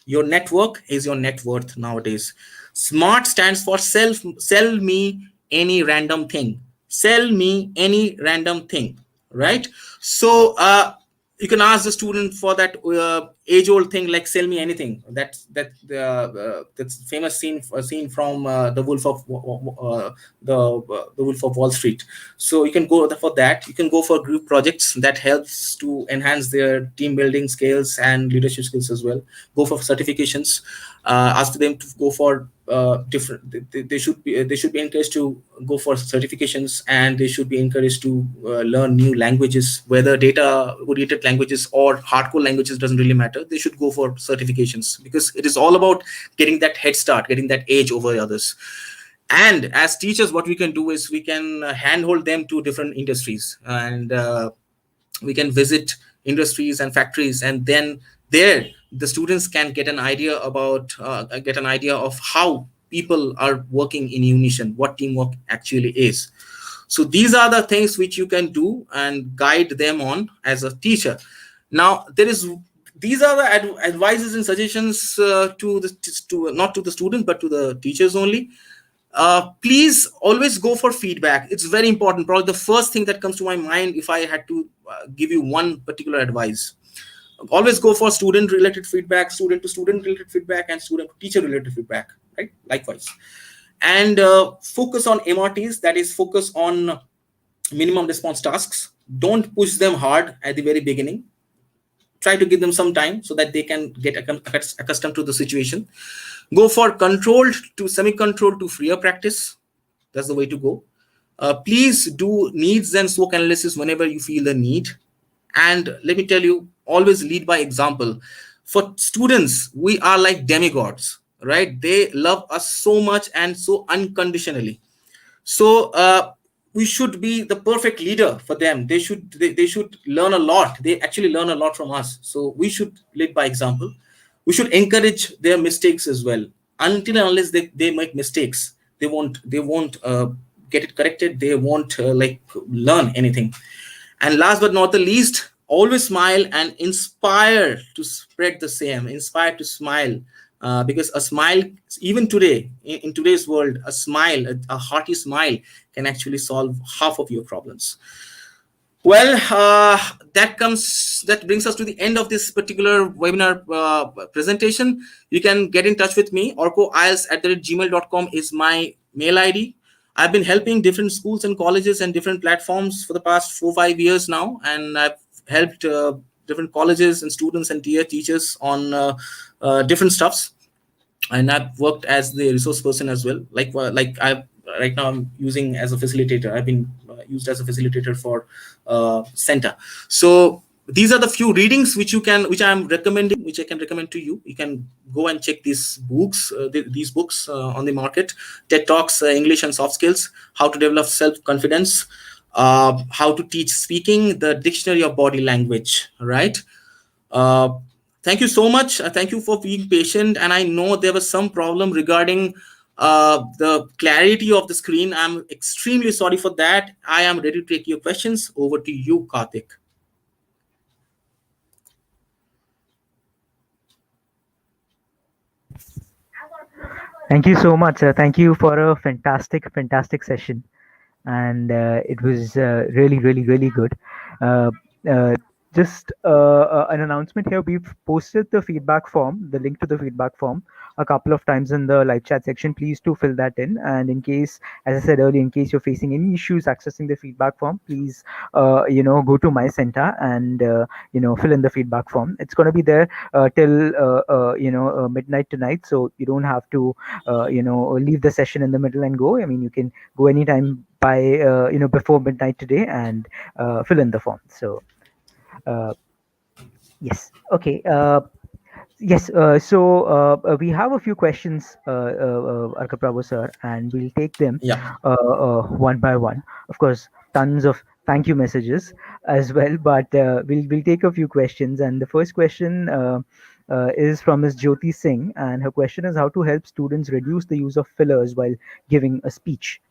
Your network is your net worth nowadays. SMART stands for sell me any random thing. Sell me any random thing, right? So you can ask the student for that age-old thing, like sell me anything. That's famous scene from the Wolf of Wall Street. So you can go for that. You can go for group projects that helps to enhance their team building skills and leadership skills as well. Go for certifications. Ask them to go for different. They should be encouraged to go for certifications, and they should be encouraged to learn new languages, whether data oriented languages or hardcore languages, doesn't really matter. They should go for certifications, because it is all about getting that head start, getting that edge over others. And as teachers, what we can do is we can handhold them to different industries, and we can visit industries and factories, and then there the students can get an idea of how people are working in unison, what teamwork actually is. So these are the things which you can do and guide them on as a teacher. Now these are the advices and suggestions to not to the student but to the teachers only. Please always go for feedback. It's very important. Probably the first thing that comes to my mind if I had to give you one particular advice. Always go for student related feedback, student to student related feedback, and student to teacher related feedback, right? Likewise. And focus on MRTs, that is focus on minimum response tasks. Don't push them hard at the very beginning. Try to give them some time so that they can get accustomed to the situation. Go for controlled to semi-controlled to freer practice. That's the way to go. Please do needs and SWOT analysis whenever you feel the need. And let me tell you, always lead by example. For students, we are like demigods, right? They love us so much and so unconditionally. So we should be the perfect leader for them. They should learn a lot. They actually learn a lot from us, so we should lead by example. We should encourage their mistakes as well. Until and unless they make mistakes, they won't get it corrected. They won't like learn anything. And last but not the least, always smile and inspire to spread the same. Inspire to smile, because a smile, even today, in today's world, a smile, a hearty smile, can actually solve half of your problems. Well, that brings us to the end of this particular webinar presentation. You can get in touch with me. orcoiles@gmail.com is my mail ID. I've been helping different schools and colleges and different platforms for the past 4 5 years now, and I've helped different colleges and students and teachers on different stuffs. And I've worked as the resource person as well. Like I right now I'm using as a facilitator. I've been used as a facilitator for CENTA. So these are the few readings which I'm recommending, which I can recommend to you. You can go and check these books, these books on the market. TED Talks, English and Soft Skills, How to Develop Self Confidence, How to Teach Speaking, the Dictionary of Body Language, right? Uh, Thank you so much. Thank you for being patient. And I know there was some problem regarding the clarity of the screen. I'm extremely sorry for that. I am ready to take your questions. Over to you, Karthik. Thank you so much. Thank you for a fantastic session, and it was really good. Uh, uh, just an announcement here. We've posted the feedback form, the link to the feedback form, a couple of times in the live chat section. Please do fill that in. And in case, as I said earlier, in case you're facing any issues accessing the feedback form, please, go to my center and fill in the feedback form. It's going to be there till midnight tonight, so you don't have to leave the session in the middle and go. I mean, you can go anytime by before midnight today and fill in the form. So uh, yes, okay. Yes, we have a few questions, Arka Prabhu sir, and we'll take them Yeah. one by one. Of course, tons of thank you messages as well, but we'll take a few questions. And the first question is from Ms. Jyoti Singh, and her question is how to help students reduce the use of fillers while giving a speech.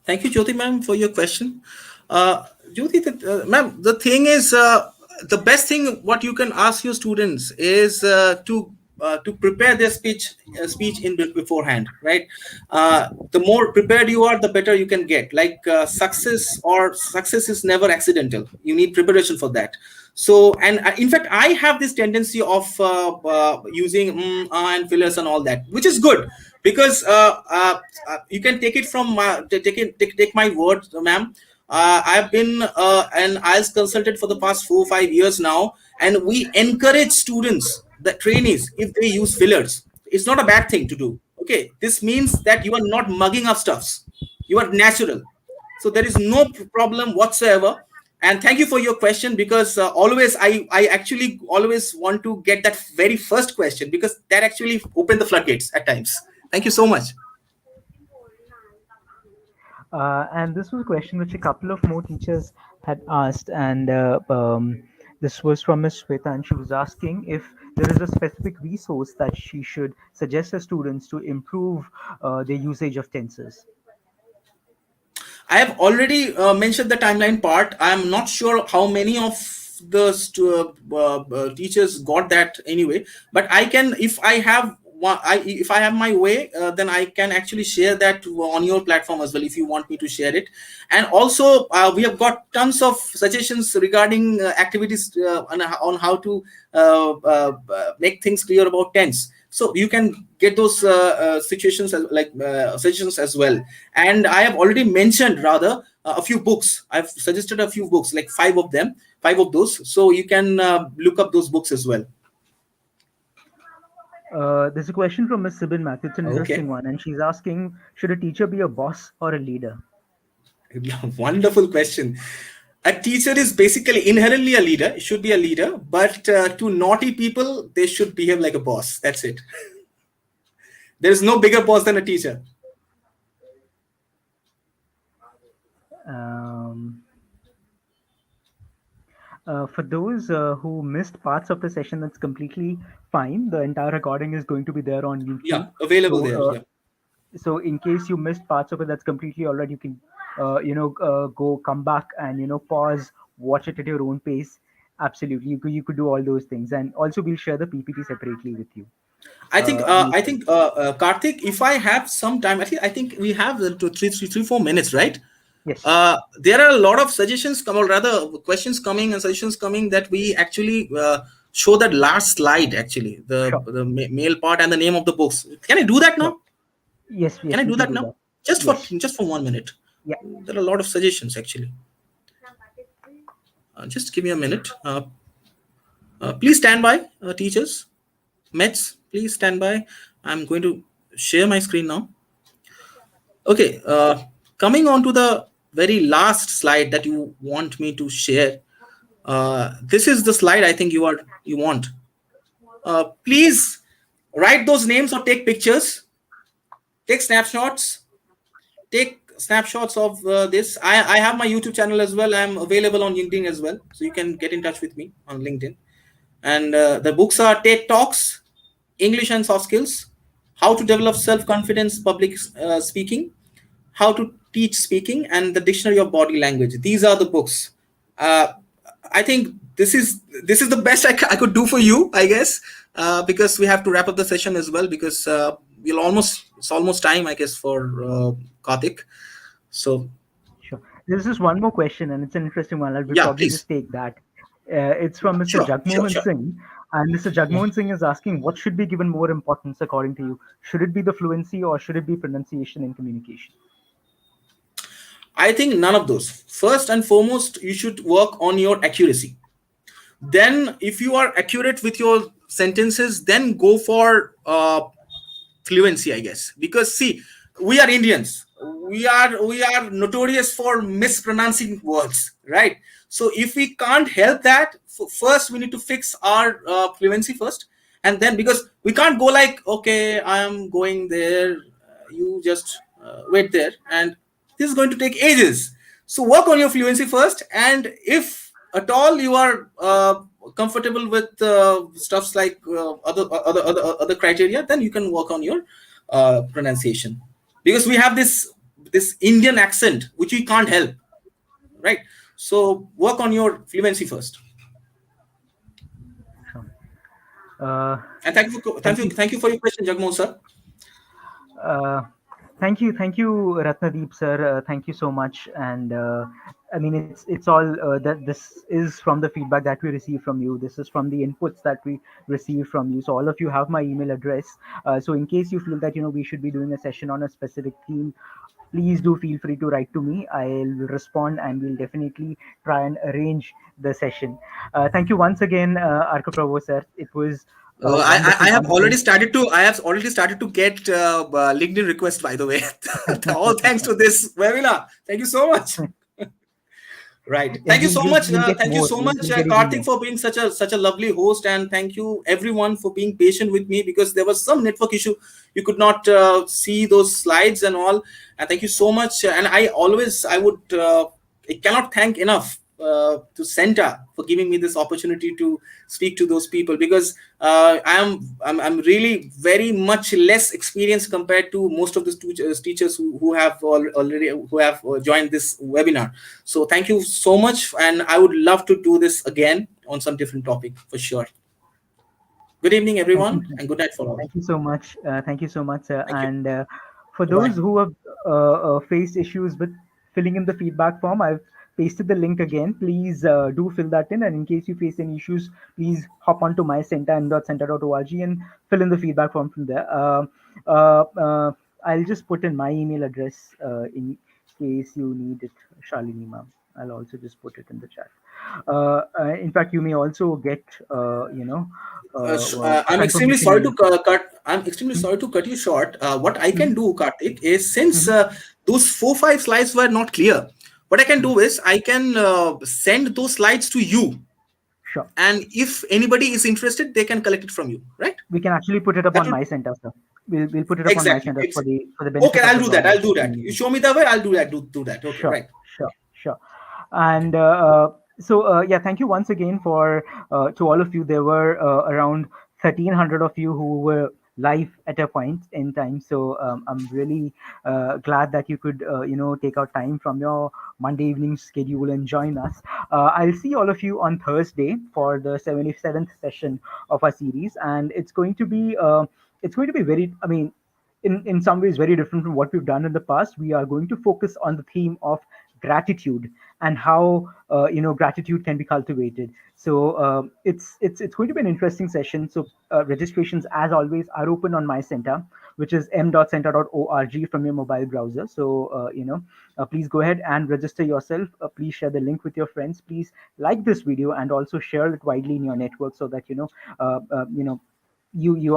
Thank you, Jyoti ma'am, for your question. Jyoti, ma'am, the thing is, the best thing what you can ask your students is to prepare their speech in beforehand, right? The more prepared you are, the better you can get. Like success is never accidental. You need preparation for that. So, and in fact, I have this tendency of using and fillers and all that, which is good because you can take it from take my word, ma'am. I've been an IELTS consultant for the past 4 5 years now, and we encourage students, the trainees, if they use fillers. It's not a bad thing to do. Okay, this means that you are not mugging up stuffs. You are natural, so there is no problem whatsoever. And thank you for your question, because always I actually always want to get that very first question, because that actually opened the floodgates at times. Thank you so much. And this was a question which a couple of more teachers had asked, and this was from Ms. Shweta, and she was asking if there is a specific resource that she should suggest her students to improve their usage of tenses. I have already mentioned the timeline part. I am not sure how many of the teachers got that anyway, but I can, if I have if I have my way, then I can actually share that on your platform as well if you want me to share it. And also, we have got tons of suggestions regarding activities on how to make things clear about tense. So you can get those situations suggestions as well. And I have already mentioned rather a few books. I've suggested a few books, like five of those. So you can look up those books as well. There's a question from Ms. Sibin Matthew. It's an interesting Okay. one, and she's asking, should a teacher be a boss or a leader? Wonderful question. A teacher is basically inherently a leader, should be a leader, but to naughty people, they should behave like a boss. That's it. There is no bigger boss than a teacher. Um, for those who missed parts of the session, that's completely fine. The entire recording is going to be there on Yeah, YouTube. available So, there. Yeah. so in case you missed parts of it, that's completely all right. You can, go come back and pause, watch it at your own pace. Absolutely, you could do all those things, and also we'll share the PPT separately with you later. Karthik, if I have some time, I think we have 4 minutes, right? Yes, There are a lot of suggestions come, or rather questions coming and suggestions coming, that we actually show that last slide, actually sure, the mail part and the name of the books. Can I do that sure. now? Yes, Can I yes, we do can that do now? that. Just for Yes, 1 minute. yeah, There are a lot of suggestions, actually. Just give me a minute. Please stand by, teachers. Mets, please stand by. I'm going to share my screen now. Okay, coming on to the very last slide that you want me to share. This is the slide I think you want. Please write those names or take pictures, take snapshots, take snapshots of this. I have my YouTube channel as well. I'm available on LinkedIn as well, so you can get in touch with me on LinkedIn. And the books are TED Talks, English and Soft Skills, How to Develop Self Confidence Public Speaking, How to Teach Speaking, and the Dictionary of Body Language. These are the books. Uh, I think this is the best I could do for you, I guess, because we have to wrap up the session as well, because it's almost time, I guess, for Karthik. So sure. There's just one more question, and it's an interesting one. I'll yeah, probably please. just take that. It's from Mr. Sure, sure, Jagmohan sure. Singh, and Mr. Jagmohan Singh is asking, what should be given more importance according to you? Should it be the fluency or should it be pronunciation in communication? I think none of those. First and foremost, you should work on your accuracy. Then, if you are accurate with your sentences, then go for fluency, I guess. Because see, we are Indians. We are notorious for mispronouncing words, right? So if we can't help that, first we need to fix our fluency first, and then, because we can't go like, okay, I am going there, you just wait there, and this is going to take ages. So work on your fluency first, and if at all you are comfortable with stuffs like other criteria, then you can work on your pronunciation, because we have this Indian accent which we can't help, right? So work on your fluency first. Sure. Uh, And thank you. thank you for your question, Jagmohan sir. Uh, thank you, Ratnadeep sir. Thank you so much. And I mean, it's all that this is from the feedback that we receive from you. This is from the inputs that we receive from you. So all of you have my email address. So in case you feel that we should be doing a session on a specific theme, please do feel free to write to me. I'll respond and we'll definitely try and arrange the session. Thank you once again, Arka Prabhu sir. It was a I wonderful have already conversation. started to get LinkedIn requests, by the way. All thanks to this webinar. Thank you so much. Right. And Thank you you'll, so you'll, much. you'll get Thank you more. so much, You'll get even Karthik, more. for being such a lovely host, and thank you everyone for being patient with me, because there was some network issue. You could not see those slides and all. And thank you so much. And I cannot thank enough to CENTA for giving me this opportunity to speak to those people, because I'm really very much less experienced compared to most of the teachers who have already who have joined this webinar. So thank you so much, and I would love to do this again on some different topic for sure. Good evening, Thank you. everyone, and good night for all. Thank you so much. Thank you so much. Thank you. And for those Bye. who have faced issues with filling in the feedback form, I've pasted the link again. Please do fill that in. And in case you face any issues, please hop onto my center m.center.org and fill in the feedback form from there. Uh, uh, I'll just put in my email address in case you need it, Shalini ma'am. I'll also just put it in the chat. In fact, you may also get, a I'm extremely confirmation sorry to email. cut. I'm extremely sorry to cut you short. What I can Mhm, do, Karthik, is, since mhm, those 4 5 slides were not clear, What I can Hmm. do is I can send those slides to you, Sure. and if anybody is interested, they can collect it from you, right? We can actually put it up That on would my center, sir. We'll put it up on my exactly, center for the okay, benefit of I'll the do that. I'll broader do that. You community. show me the way, I'll do that. Do that. Okay, Sure, right. sure, sure. And yeah, thank you once again for to all of you. There were around 1,300 of you who were live at a point in time. So I'm really glad that you could take out time from your Monday evening schedule and join us. I'll see all of you on Thursday for the 77th session of our series, and it's going to be very. I mean, in some ways very different from what we've done in the past. We are going to focus on the theme of gratitude and how gratitude can be cultivated. So it's going to be an interesting session. So registrations, as always, are open on my center, which is m.centa.org from your mobile browser. So please go ahead and register yourself. Please share the link with your friends. Please like this video and also share it widely in your network so that you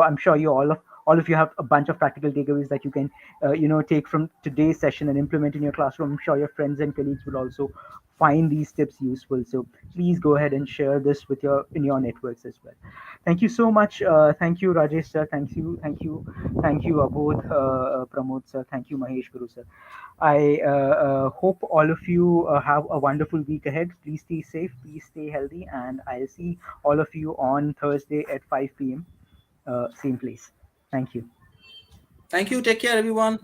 I'm sure you all of you have a bunch of practical takeaways that you can take from today's session and implement in your classroom. I'm sure your friends and colleagues will also find these tips useful. So please go ahead and share this with your in your networks as well. Thank you so much. Thank you, Rajesh sir. Thank you, Abodh, Pramod sir. Thank you, Mahesh Guru sir. I hope all of you have a wonderful week ahead. Please stay safe, please stay healthy, and I'll see all of you on Thursday at 5 p.m. Same place. Thank you. Thank you. Take care, everyone.